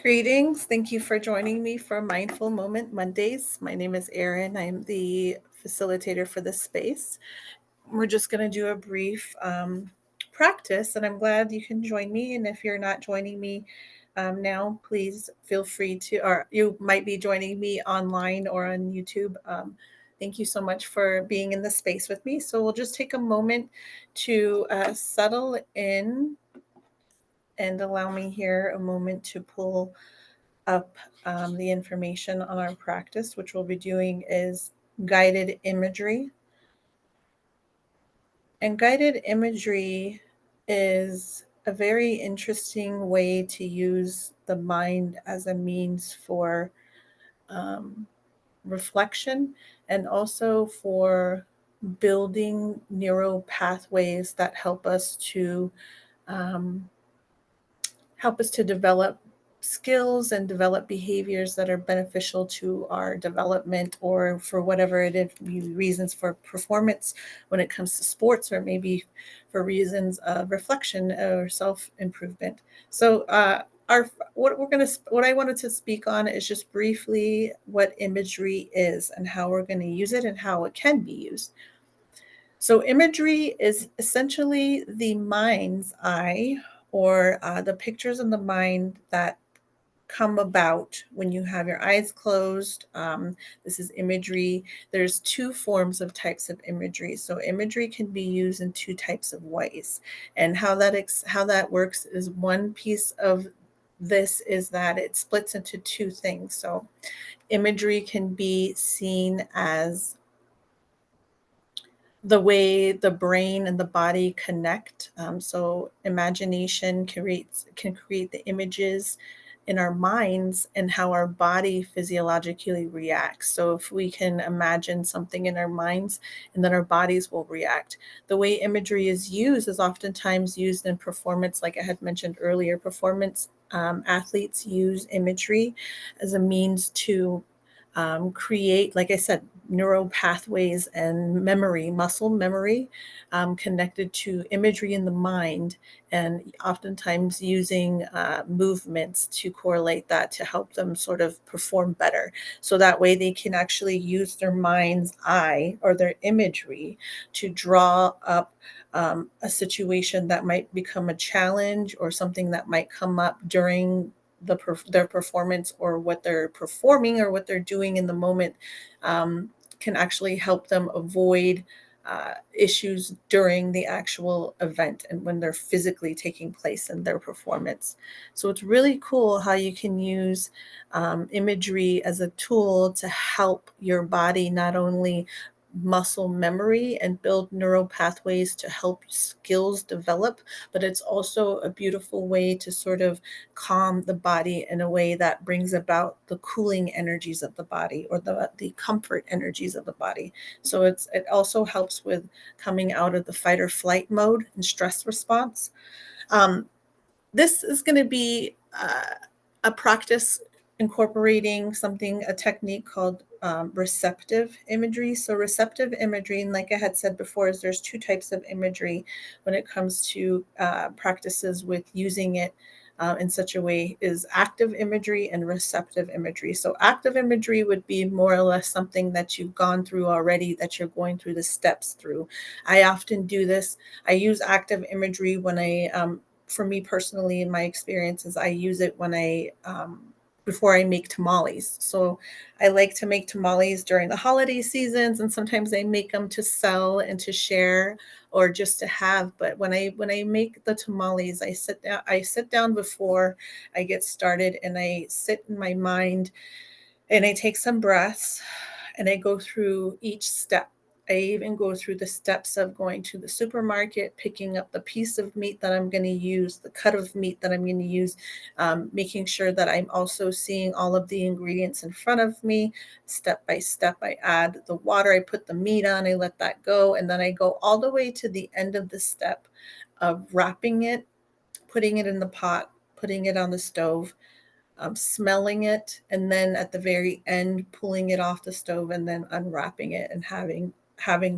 Greetings. Thank you for joining me for Mindful Moment Mondays. My name is Erin. I'm the facilitator for this space. We're just going to do a brief practice, and I'm glad you can join me. And if you're not joining me now, please feel free to, or you might be joining me online or on YouTube. Thank you so much for being in the space with me. So we'll just take a moment to settle in and allow me here a moment to pull up the information on our practice, which we'll be doing is guided imagery. And guided imagery is a very interesting way to use the mind as a means for reflection and also for building neural pathways that um, help us to develop skills and develop behaviors that are beneficial to our development or for whatever it is, reasons for performance when it comes to sports, or maybe for reasons of reflection or self-improvement. So our what I wanted to speak on is just briefly what imagery is and how we're going to use it and how it can be used. So, imagery is essentially the mind's eye, or the pictures in the mind that come about when you have your eyes closed. This is imagery. There's two forms of types of imagery. So, imagery can be used in two types of ways. And how that works is one piece of this is that it splits into two things. So, imagery can be seen as the way the brain and the body connect. So imagination can create the images in our minds and how our body physiologically reacts. So if we can imagine something in our minds, and then our bodies will react. The way imagery is oftentimes used in performance, like I had mentioned earlier. Performance athletes use imagery as a means to create, like I said, neural pathways and memory, muscle memory, connected to imagery in the mind, and oftentimes using movements to correlate that to help them sort of perform better. So that way they can actually use their mind's eye or their imagery to draw up a situation that might become a challenge or something that might come up during their performance, or what they're performing or what they're doing in the moment, can actually help them avoid issues during the actual event and when they're physically taking place in their performance. So it's really cool how you can use imagery as a tool to help your body not only muscle memory and build neural pathways to help skills develop, but it's also a beautiful way to sort of calm the body in a way that brings about the cooling energies of the body, or the comfort energies of the body. So it also helps with coming out of the fight or flight mode and stress response. Um, this is going to be a practice incorporating a technique called receptive imagery. So receptive imagery, and like I had said before, is there's two types of imagery when it comes to practices with using it in such a way, is active imagery and receptive imagery. So active imagery would be more or less something that you've gone through already, that you're going through the steps through. I often do this. I use active imagery when for me personally, in my experiences, I use it when before I make tamales. So I like to make tamales during the holiday seasons, and sometimes I make them to sell and to share, or just to have. But when I make the tamales, I sit down before I get started, and I sit in my mind, and I take some breaths, and I go through each step. I even go through the steps of going to the supermarket, picking up the piece of meat that I'm going to use, the cut of meat that I'm going to use, making sure that I'm also seeing all of the ingredients in front of me. Step by step, I add the water, I put the meat on, I let that go, and then I go all the way to the end of the step of wrapping it, putting it in the pot, putting it on the stove, smelling it, and then at the very end, pulling it off the stove and then unwrapping it and having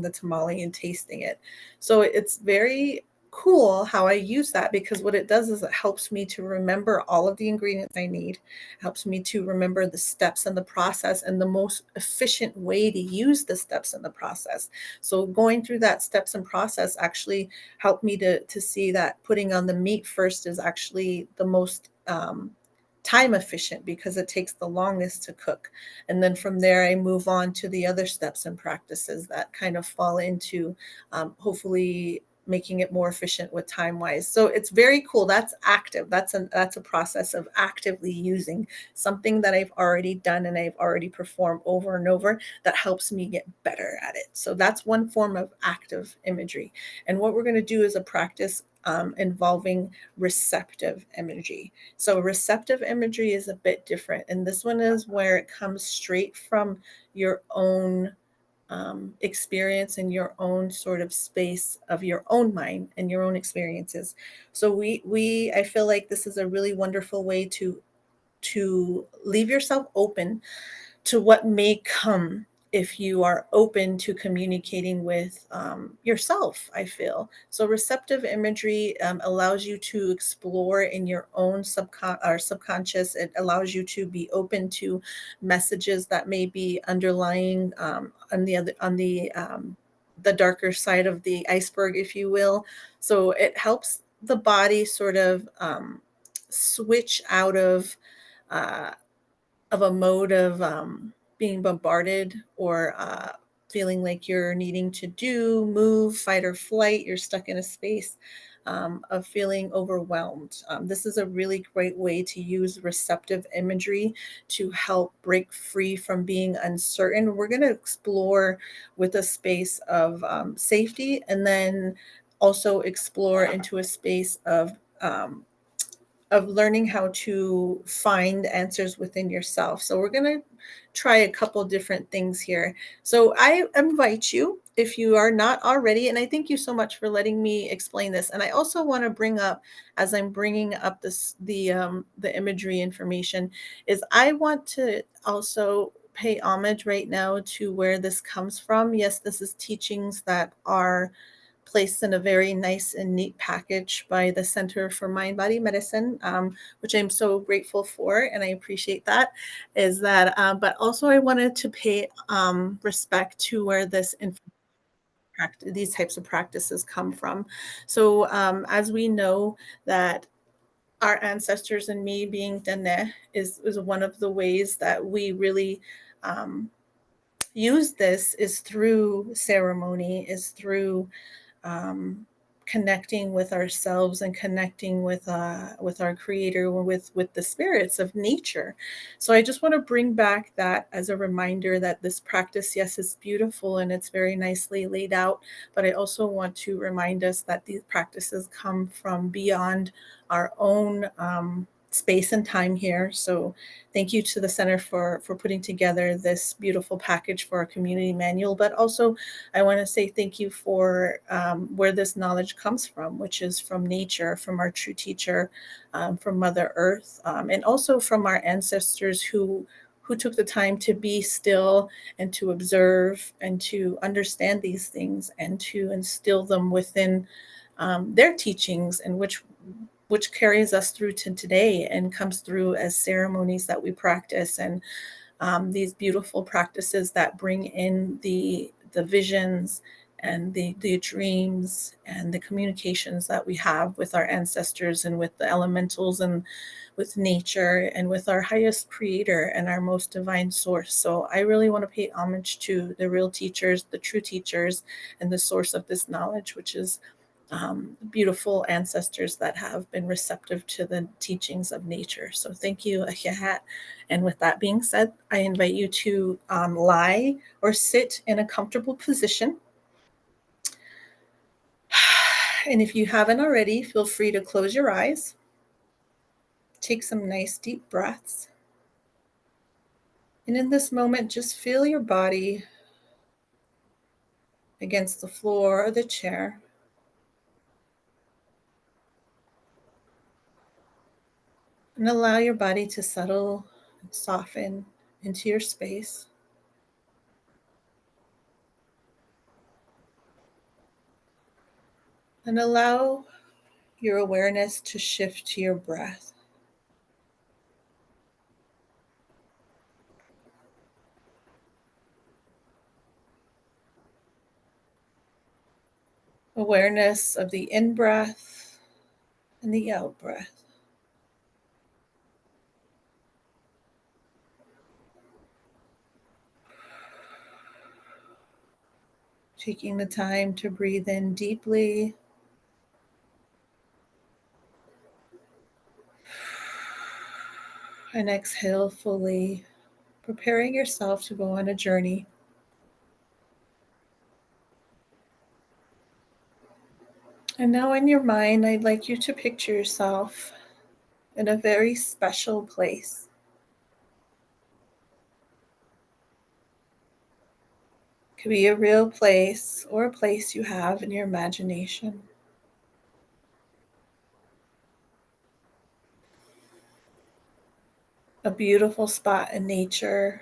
the tamale and tasting it. So it's very cool how I use that, because what it does is it helps me to remember all of the ingredients I need, helps me to remember the steps in the process and the most efficient way to use the steps in the process. So going through that steps and process actually helped me to see that putting on the meat first is actually the most time efficient, because it takes the longest to cook. And then from there, I move on to the other steps and practices that kind of fall into hopefully making it more efficient with time wise. So it's very cool. That's active. That's a process of actively using something that I've already done and I've already performed over and over, that helps me get better at it. So that's one form of active imagery. And what we're going to do is a practice involving receptive imagery. So receptive imagery is a bit different. And this one is where it comes straight from your own experience and your own sort of space of your own mind and your own experiences. So I feel like this is a really wonderful way to leave yourself open to what may come if you are open to communicating with yourself, I feel. So receptive imagery allows you to explore in your own subconscious. It allows you to be open to messages that may be underlying on the darker side of the iceberg, if you will. So it helps the body sort of switch out uh, of a mode of being bombarded, or feeling like you're needing to move, fight or flight. You're stuck in a space of feeling overwhelmed. This is a really great way to use receptive imagery to help break free from being uncertain. We're going to explore with a space of safety, and then also explore into a space of learning how to find answers within yourself. So we're going to try a couple different things here. So I invite you, if you are not already, and I thank you so much for letting me explain this. And I also want to bring up, as I'm bringing up the imagery information, is I want to also pay homage right now to where this comes from. Yes, this is teachings that are placed in a very nice and neat package by the Center for Mind Body Medicine, which I'm so grateful for, and I appreciate that. Is that, but also I wanted to pay respect to where these types of practices come from. So, as we know that our ancestors, and me being Dene, is one of the ways that we really um, use this, is through ceremony, is through um, connecting with ourselves and connecting with our creator, with the spirits of nature. So I just want to bring back that as a reminder that this practice, yes, is beautiful and it's very nicely laid out, but I also want to remind us that these practices come from beyond our own space and time here. So thank you to the center for putting together this beautiful package for our community manual, but also I want to say thank you for where this knowledge comes from, which is from nature, from our true teacher, from Mother Earth, and also from our ancestors who took the time to be still and to observe and to understand these things and to instill them within their teachings, and which carries us through to today and comes through as ceremonies that we practice, and these beautiful practices that bring in the visions and the dreams and the communications that we have with our ancestors and with the elementals and with nature and with our highest creator and our most divine source. So I really want to pay homage to the real teachers, the true teachers, and the source of this knowledge, which is beautiful ancestors that have been receptive to the teachings of nature. So thank you, Ahihat. And with that being said, I invite you to lie or sit in a comfortable position. And if you haven't already, feel free to close your eyes. Take some nice deep breaths. And in this moment, just feel your body against the floor or the chair. And allow your body to settle and soften into your space. And allow your awareness to shift to your breath. Awareness of the in breath and the out breath. Taking the time to breathe in deeply and exhale fully, preparing yourself to go on a journey. And now, in your mind, I'd like you to picture yourself in a very special place. It could be a real place or a place you have in your imagination. A beautiful spot in nature,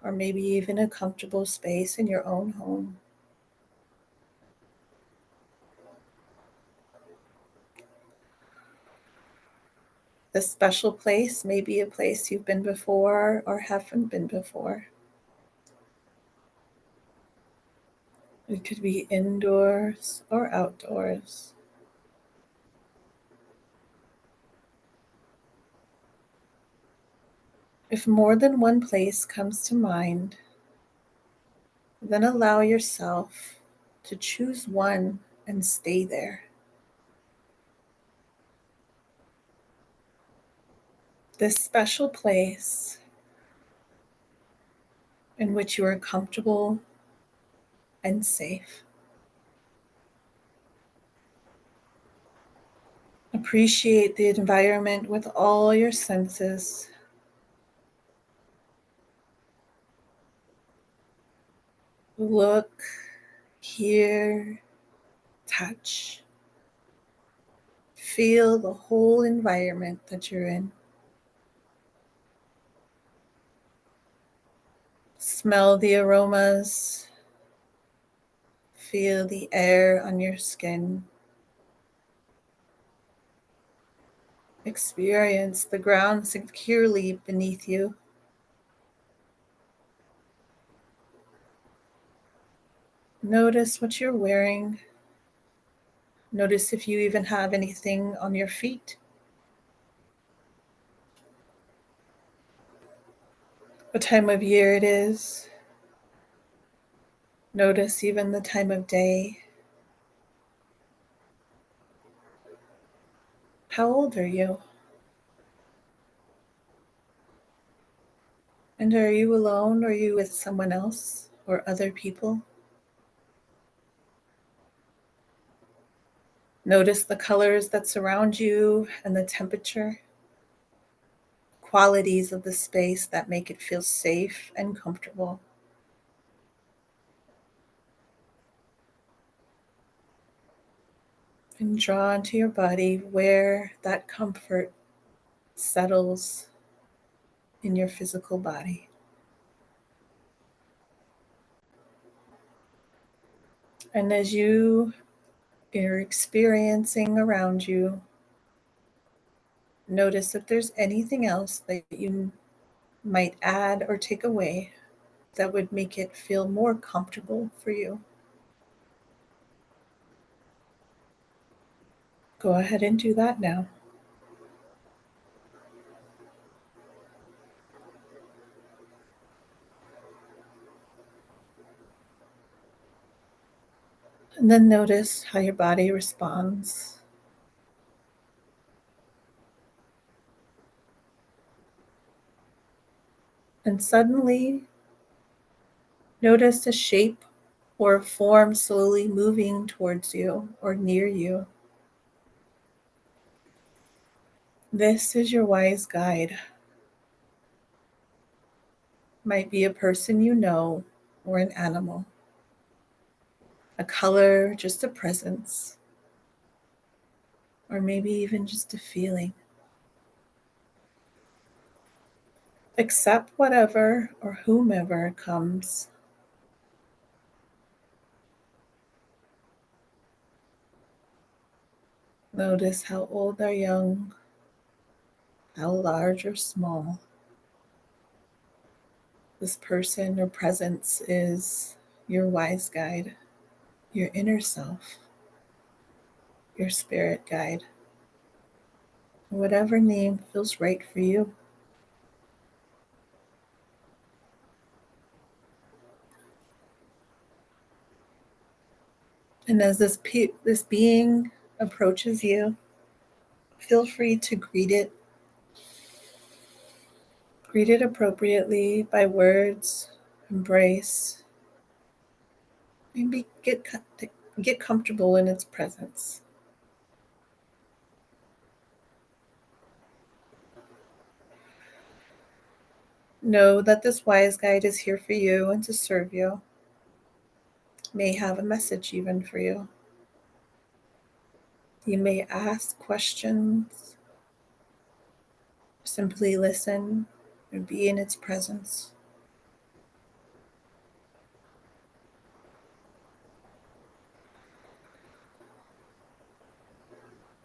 or maybe even a comfortable space in your own home. This special place may be a place you've been before or haven't been before. It could be indoors or outdoors. If more than one place comes to mind, then allow yourself to choose one and stay there. This special place in which you are comfortable and safe. Appreciate the environment with all your senses. Look, hear, touch. Feel the whole environment that you're in. Smell the aromas. Feel the air on your skin. Experience the ground securely beneath you. Notice what you're wearing. Notice if you even have anything on your feet. What time of year it is. Notice even the time of day. How old are you? And are you alone or are you with someone else or other people? Notice the colors that surround you and the temperature, qualities of the space that make it feel safe and comfortable. And draw into your body where that comfort settles in your physical body. And as you are experiencing around you, notice if there's anything else that you might add or take away that would make it feel more comfortable for you. Go ahead and do that now. And then notice how your body responds. And suddenly, notice a shape or a form slowly moving towards you or near you. This is your wise guide. Might be a person you know or an animal, a color, just a presence, or maybe even just a feeling. Accept whatever or whomever comes. Notice how old or young, how large or small this person or presence is, your wise guide, your inner self, your spirit guide, whatever name feels right for you. And as this being approaches you, feel free to greet it appropriately by words, embrace, maybe get comfortable in its presence. Know that this wise guide is here for you and to serve you. May have a message even for you. You may ask questions, simply listen, and be in its presence.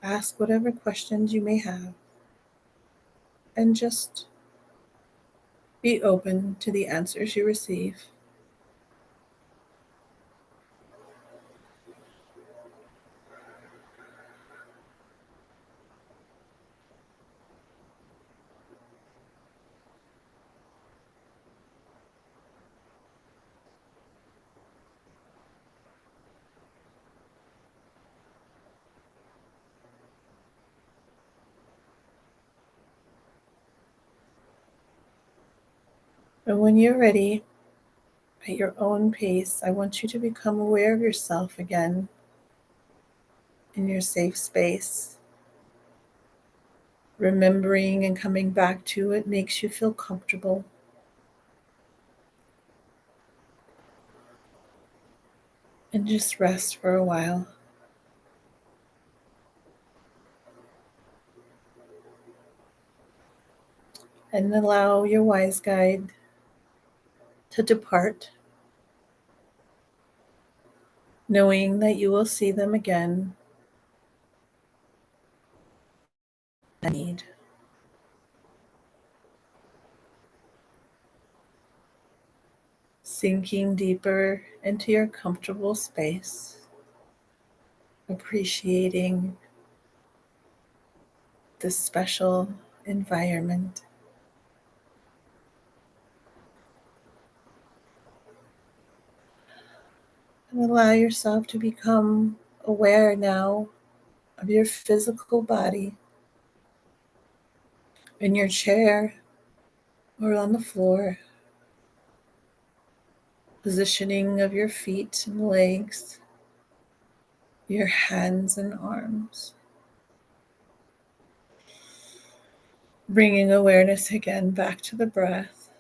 Ask whatever questions you may have, and just be open to the answers you receive. And when you're ready, at your own pace, I want you to become aware of yourself again in your safe space. Remembering and coming back to it makes you feel comfortable. And just rest for a while. And allow your wise guide to depart, knowing that you will see them again in need. Sinking deeper into your comfortable space, appreciating this special environment. And allow yourself to become aware now of your physical body in your chair or on the floor, positioning of your feet and legs, your hands and arms. Bringing awareness again back to the breath,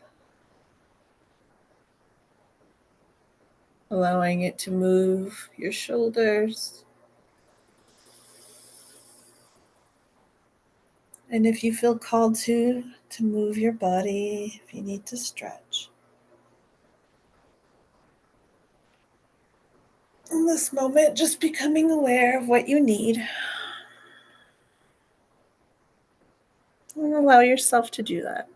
allowing it to move your shoulders. And if you feel called to move your body, if you need to stretch. In this moment, just becoming aware of what you need. And allow yourself to do that.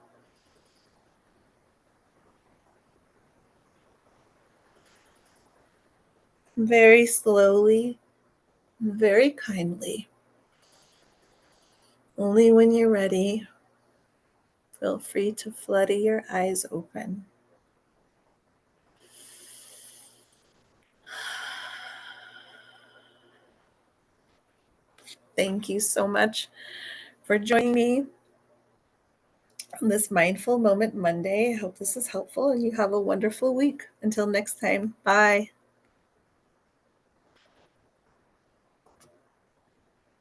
Very slowly, very kindly. Only when you're ready, feel free to flutter your eyes open. Thank you so much for joining me on this Mindful Moment Monday. I hope this is helpful and you have a wonderful week. Until next time, bye.